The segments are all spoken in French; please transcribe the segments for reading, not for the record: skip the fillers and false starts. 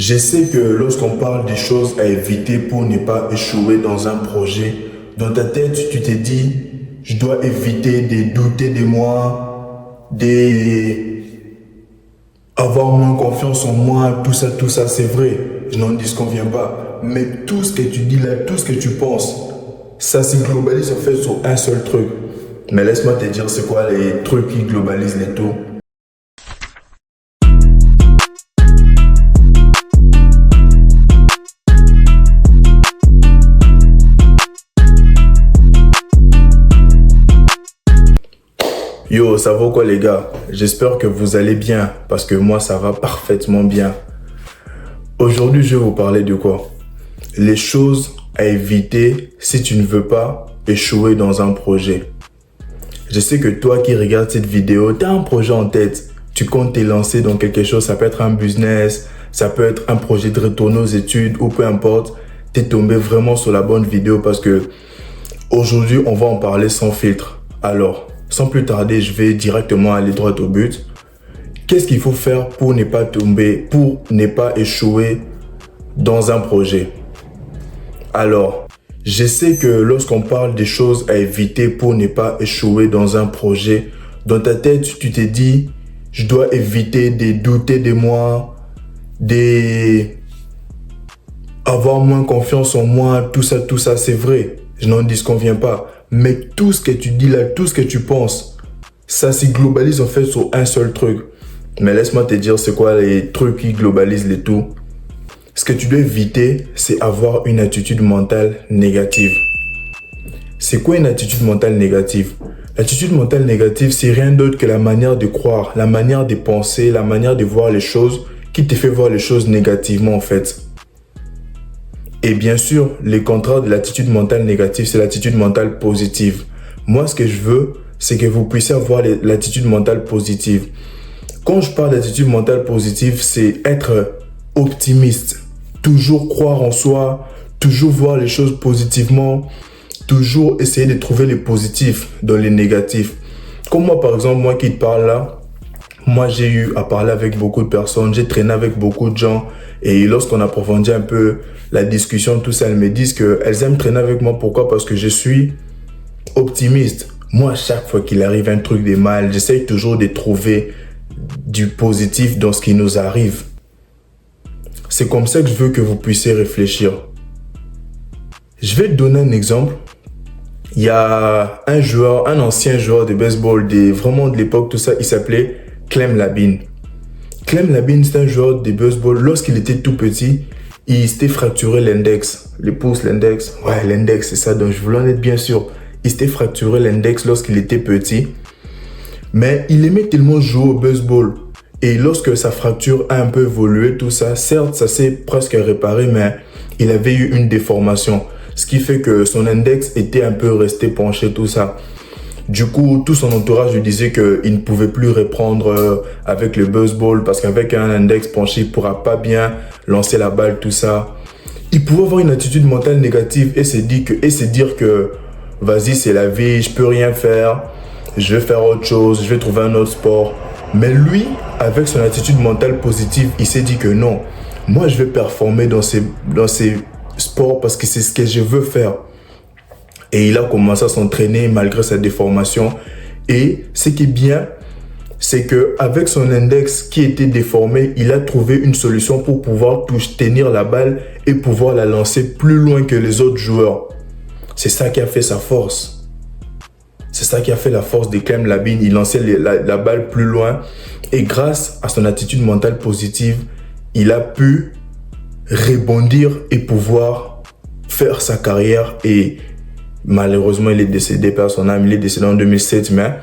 Je sais que lorsqu'on parle des choses à éviter pour ne pas échouer dans un projet, dans ta tête, tu t'es dit, je dois éviter de douter de moi, avoir moins confiance en moi, tout ça, c'est vrai. Je n'en disconviens pas. Mais tout ce que tu dis là, tout ce que tu penses, ça se globalise en fait sur un seul truc. Mais laisse-moi te dire c'est quoi les trucs qui globalisent les tout. Yo, ça va quoi les gars? J'espère que vous allez bien, parce que moi ça va parfaitement bien. Aujourd'hui je vais vous parler de quoi? Les choses à éviter si tu ne veux pas échouer dans un projet. Je sais que toi qui regardes cette vidéo, tu as un projet en tête. Tu comptes te lancer dans quelque chose, ça peut être un business, ça peut être un projet de retourner aux études ou peu importe. Tu es tombé vraiment sur la bonne vidéo parce que aujourd'hui on va en parler sans filtre. Alors, sans plus tarder, je vais directement aller droit au but. Qu'est-ce qu'il faut faire pour ne pas tomber, pour ne pas échouer dans un projet? Alors, je sais que lorsqu'on parle des choses à éviter pour ne pas échouer dans un projet, dans ta tête, tu t'es dit, je dois éviter de douter de moi, avoir moins confiance en moi, tout ça, c'est vrai. Je n'en disconviens pas. Mais tout ce que tu dis là, tout ce que tu penses, ça se globalise en fait sur un seul truc. Mais laisse-moi te dire c'est quoi les trucs qui globalisent les tout. Ce que tu dois éviter, c'est avoir une attitude mentale négative. C'est quoi une attitude mentale négative? L'attitude mentale négative, c'est rien d'autre que la manière de croire, la manière de penser, la manière de voir les choses qui te fait voir les choses négativement en fait. Et bien sûr, le contraire de l'attitude mentale négative, c'est l'attitude mentale positive. Moi, ce que je veux, c'est que vous puissiez avoir l'attitude mentale positive. Quand je parle d'attitude mentale positive, c'est être optimiste, toujours croire en soi, toujours voir les choses positivement, toujours essayer de trouver les positifs dans les négatifs. Comme moi, par exemple, moi qui te parle là, moi j'ai eu à parler avec beaucoup de personnes, j'ai traîné avec beaucoup de gens et lorsqu'on approfondit un peu la discussion, tout ça, elles me disent qu'elles aiment traîner avec moi. Pourquoi? Parce que je suis optimiste. Moi, à chaque fois qu'il arrive un truc de mal, j'essaye toujours de trouver du positif dans ce qui nous arrive. C'est comme ça que je veux que vous puissiez réfléchir. Je vais te donner un exemple. Il y a un ancien joueur de baseball, vraiment de l'époque, tout ça, il s'appelait Clem Labine. Clem Labine, c'est un joueur de baseball. Lorsqu'il était tout petit, il s'était fracturé l'index. Le pouce, l'index. Ouais, l'index, c'est ça. Donc, je voulais en être bien sûr. Il s'était fracturé l'index lorsqu'il était petit. Mais il aimait tellement jouer au baseball. Et lorsque sa fracture a un peu évolué, tout ça, certes, ça s'est presque réparé, mais il avait eu une déformation. Ce qui fait que son index était un peu resté penché, tout ça. Du coup, tout son entourage lui disait qu'il ne pouvait plus reprendre avec le baseball parce qu'avec un index penché, il ne pourra pas bien lancer la balle, tout ça. Il pouvait avoir une attitude mentale négative et se dire que vas-y, c'est la vie, je peux rien faire, je vais faire autre chose, je vais trouver un autre sport. Mais lui, avec son attitude mentale positive, il s'est dit que non, moi je vais performer dans ces sports parce que c'est ce que je veux faire. Et il a commencé à s'entraîner malgré sa déformation. Et ce qui est bien, c'est qu'avec son index qui était déformé, il a trouvé une solution pour pouvoir tenir la balle et pouvoir la lancer plus loin que les autres joueurs. C'est ça qui a fait sa force. C'est ça qui a fait la force de Clem Labine. Il lançait la balle plus loin. Et grâce à son attitude mentale positive, il a pu rebondir et pouvoir faire sa carrière. Et malheureusement, il est décédé par son âme. Il est décédé en 2007. Mais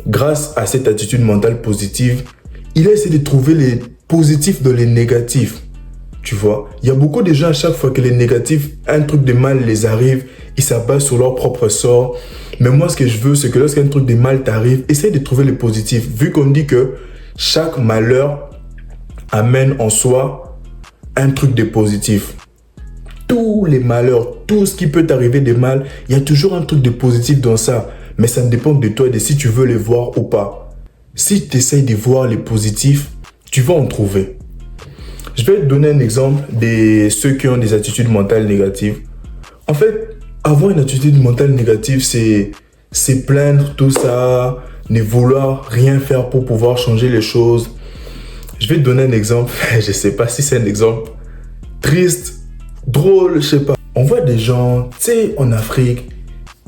grâce à cette attitude mentale positive, il a essayé de trouver les positifs dans les négatifs. Tu vois, il y a beaucoup de gens à chaque fois que les négatifs, un truc de mal les arrive, ils s'abattent sur leur propre sort. Mais moi, ce que je veux, c'est que lorsqu'un truc de mal t'arrive, essaye de trouver le positif. Vu qu'on dit que chaque malheur amène en soi un truc de positif. Tous les malheurs, tout ce qui peut t'arriver de mal, il y a toujours un truc de positif dans ça. Mais ça dépend de toi, de si tu veux les voir ou pas. Si tu essayes de voir les positifs, tu vas en trouver. Je vais te donner un exemple de ceux qui ont des attitudes mentales négatives. En fait, avoir une attitude mentale négative, c'est plaindre tout ça, ne vouloir rien faire pour pouvoir changer les choses. Je vais te donner un exemple, je sais pas si c'est un exemple triste, drôle, je sais pas. On voit des gens, tu sais, en Afrique,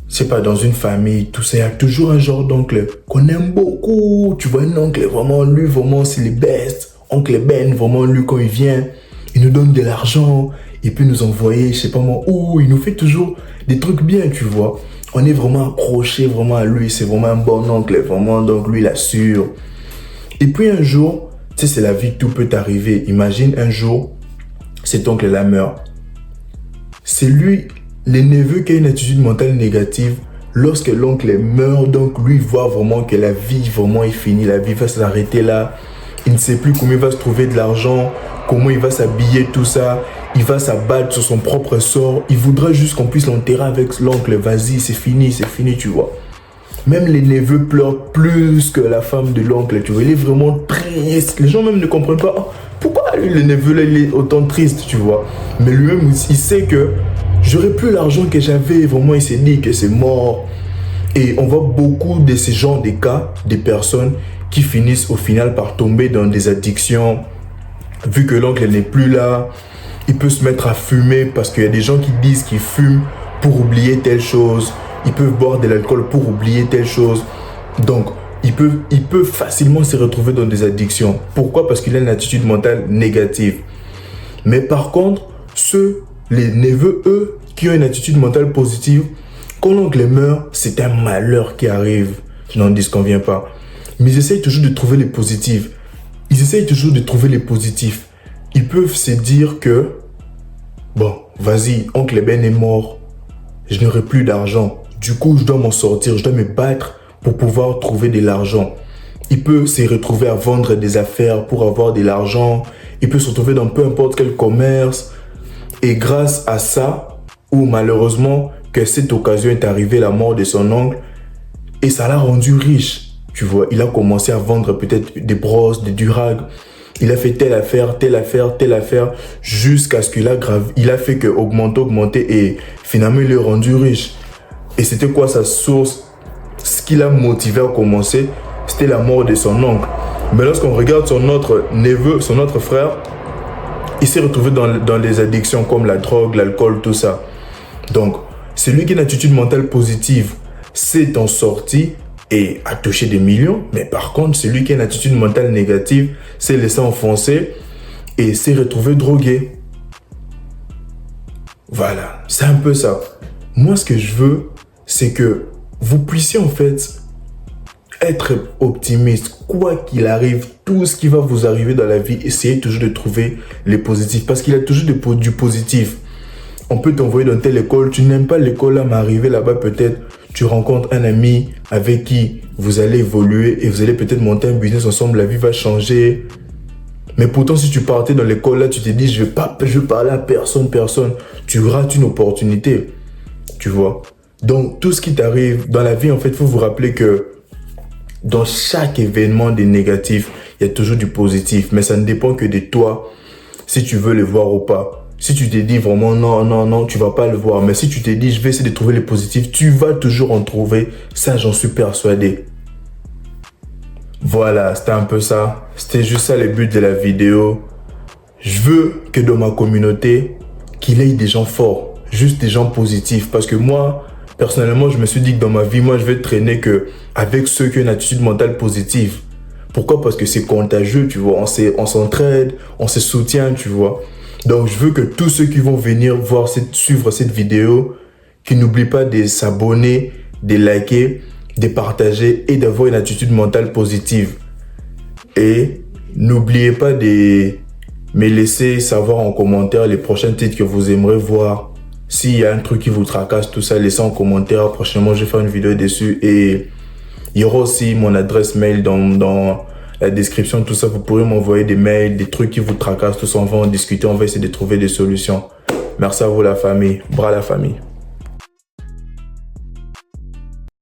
je sais pas, dans une famille, tout ça, il y a toujours un genre d'oncle qu'on aime beaucoup. Tu vois, un oncle, vraiment, lui, vraiment, c'est le best. Oncle Ben, vraiment, lui, quand il vient, il nous donne de l'argent, il peut nous envoyer, je sais pas moi, où, il nous fait toujours des trucs bien, tu vois. On est vraiment accroché vraiment à lui, c'est vraiment un bon oncle, vraiment, donc lui, il assure. Et puis un jour, tu sais, c'est la vie, tout peut arriver. Imagine un jour, cet oncle-là meurt. C'est lui, le neveu qui a une attitude mentale négative. Lorsque l'oncle meurt, donc lui voit vraiment que la vie vraiment est finie, la vie va s'arrêter là. Il ne sait plus comment il va se trouver de l'argent, comment il va s'habiller, tout ça. Il va s'abattre sur son propre sort. Il voudrait juste qu'on puisse l'enterrer avec l'oncle. Vas-y, c'est fini, tu vois. Même les neveux pleurent plus que la femme de l'oncle, tu vois. Il est vraiment triste. Les gens même ne comprennent pas. Oh, pourquoi le neveu là, il est autant triste, tu vois. Mais lui-même, il sait que j'aurais plus l'argent que j'avais. Vraiment, il s'est dit que c'est mort. Et on voit beaucoup de ces genres de cas, des personnes qui finissent au final par tomber dans des addictions. Vu que l'oncle n'est plus là, il peut se mettre à fumer parce qu'il y a des gens qui disent qu'ils fument pour oublier telle chose. Ils peuvent boire de l'alcool pour oublier telle chose. Donc, il peut facilement se retrouver dans des addictions. Pourquoi? Parce qu'il a une attitude mentale négative. Mais par contre, les neveux, eux, qui ont une attitude mentale positive, quand l'oncle meurt, c'est un malheur qui arrive. Je n'en disconviens pas. Mais ils essayent toujours de trouver les positifs. Ils peuvent se dire que, bon, vas-y, oncle Ben est mort. Je n'aurai plus d'argent. Du coup, je dois m'en sortir. Je dois me battre pour pouvoir trouver de l'argent. Il peut se retrouver à vendre des affaires pour avoir de l'argent. Il peut se retrouver dans peu importe quel commerce. Et grâce à ça, ou malheureusement, que cette occasion est arrivée, la mort de son oncle, et ça l'a rendu riche. Tu vois, il a commencé à vendre peut-être des brosses, des durags. Il a fait telle affaire, jusqu'à ce qu'il a fait que augmenter, et finalement il est rendu riche. Et c'était quoi sa source? Ce qui l'a motivé à commencer, c'était la mort de son oncle. Mais lorsqu'on regarde son autre neveu, son autre frère, il s'est retrouvé dans des addictions comme la drogue, l'alcool, tout ça. Donc, celui qui a une attitude mentale positive s'est en sorti et a touché des millions. Mais par contre, celui qui a une attitude mentale négative s'est laissé enfoncer et s'est retrouvé drogué. Voilà, c'est un peu ça. Moi, ce que je veux, c'est que vous puissiez en fait être optimiste. Quoi qu'il arrive, tout ce qui va vous arriver dans la vie, essayez toujours de trouver les positifs. Parce qu'il y a toujours du positif. On peut t'envoyer dans telle école, tu n'aimes pas l'école là, mais arriver là-bas peut-être, tu rencontres un ami avec qui vous allez évoluer et vous allez peut-être monter un business ensemble, la vie va changer. Mais pourtant, si tu partais dans l'école là, tu te dis, je vais parler à personne, tu rates une opportunité, tu vois. Donc, tout ce qui t'arrive dans la vie, en fait, il faut vous rappeler que dans chaque événement des négatifs, il y a toujours du positif, mais ça ne dépend que de toi, si tu veux le voir ou pas. Si tu te dis vraiment non, tu vas pas le voir. Mais si tu te dis je vais essayer de trouver les positifs, tu vas toujours en trouver. Ça, j'en suis persuadé. Voilà, c'était un peu ça. C'était juste ça le but de la vidéo. Je veux que dans ma communauté, qu'il y ait des gens forts, juste des gens positifs. Parce que moi, personnellement, je me suis dit que dans ma vie, moi, je vais traîner avec ceux qui ont une attitude mentale positive. Pourquoi? Parce que c'est contagieux, tu vois. On s'entraide, on se soutient, tu vois. Donc, je veux que tous ceux qui vont venir suivre cette vidéo, qu'ils n'oublient pas de s'abonner, de liker, de partager et d'avoir une attitude mentale positive. Et n'oubliez pas de me laisser savoir en commentaire les prochains titres que vous aimeriez voir. S'il y a un truc qui vous tracasse, tout ça, laissez en commentaire. Prochainement, je vais faire une vidéo dessus. Et il y aura aussi mon adresse mail dans la description, tout ça. Vous pourrez m'envoyer des mails, des trucs qui vous tracassent, tout ça. On va en discuter, on va essayer de trouver des solutions. Merci à vous la famille. Bras la famille.